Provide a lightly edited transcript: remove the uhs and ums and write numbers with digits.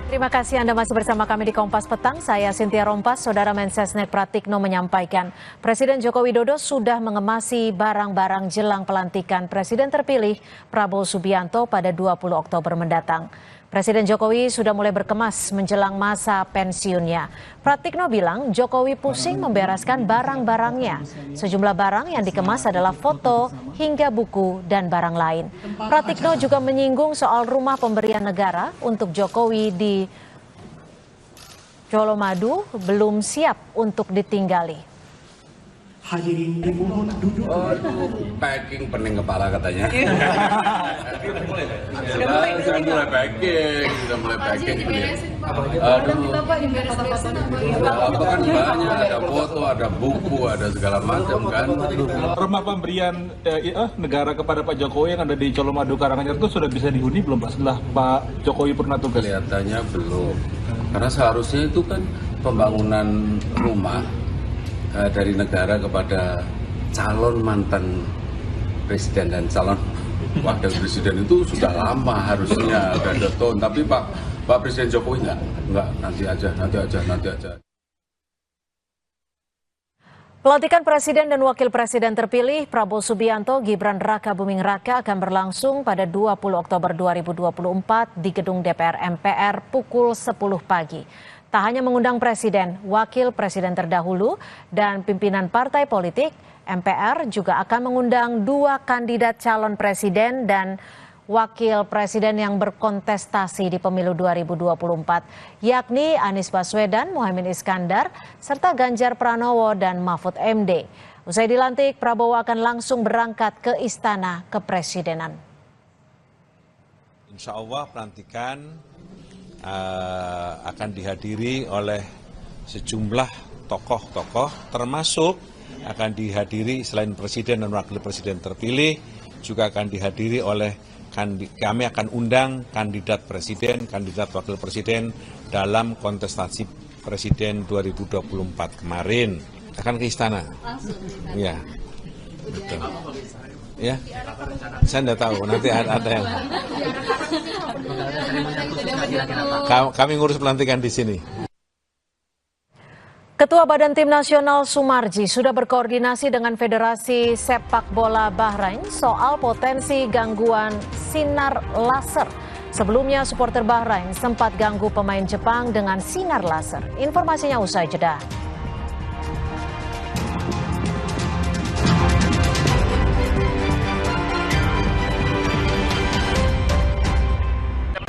Terima kasih Anda masih bersama kami di Kompas Petang. Saya Cynthia Rompas. Saudara Mensesnek Pratikno menyampaikan, Presiden Joko Widodo sudah mengemasi barang-barang jelang pelantikan Presiden terpilih Prabowo Subianto pada 20 Oktober mendatang. Presiden Jokowi sudah mulai berkemas menjelang masa pensiunnya. Pratikno bilang Jokowi pusing membereskan barang-barangnya. Sejumlah barang yang dikemas adalah foto hingga buku dan barang lain. Pratikno juga menyinggung soal rumah pemberian negara untuk Jokowi di Colomadu belum siap untuk ditinggali. Hadirin dimohon duduk. Packing pening kepala katanya. Sudah mulai packing. Apa kan banyak, ada foto, ada buku, ada segala macam kan. Rumah pemberian negara kepada Pak Jokowi yang ada di Colomadu Karanganyar itu sudah bisa dihuni belum Pak setelah Pak Jokowi pernah tugas? Kelihatannya belum. Karena seharusnya itu kan pembangunan rumah dari negara kepada calon mantan presiden dan calon wakil presiden itu sudah lama harusnya udah ada tahun, tapi Pak Presiden Jokowi enggak nanti aja. Pelantikan Presiden dan Wakil Presiden terpilih Prabowo Subianto Gibran Raka Buming Raka akan berlangsung pada 20 Oktober 2024 di gedung DPR MPR pukul 10 pagi. Tak hanya mengundang Presiden, Wakil Presiden terdahulu, dan pimpinan partai politik, MPR juga akan mengundang 2 kandidat calon presiden dan wakil presiden yang berkontestasi di pemilu 2024, yakni Anies Baswedan, Muhaimin Iskandar, serta Ganjar Pranowo dan Mahfud MD. Usai dilantik, Prabowo akan langsung berangkat ke Istana Kepresidenan. Insya Allah pelantikan akan dihadiri oleh sejumlah tokoh-tokoh, termasuk akan dihadiri selain presiden dan wakil presiden terpilih, juga akan dihadiri oleh kami akan undang kandidat presiden, kandidat wakil presiden dalam kontestasi presiden 2024 kemarin. Akan ke istana. Ya, betul. Ya, saya tidak tahu. Nanti ada yang. Kami ngurus pelantikan di sini. Ketua Badan Tim Nasional Sumarji sudah berkoordinasi dengan Federasi Sepak Bola Bahrain soal potensi gangguan sinar laser. Sebelumnya supporter Bahrain sempat ganggu pemain Jepang dengan sinar laser. Informasinya usai jeda.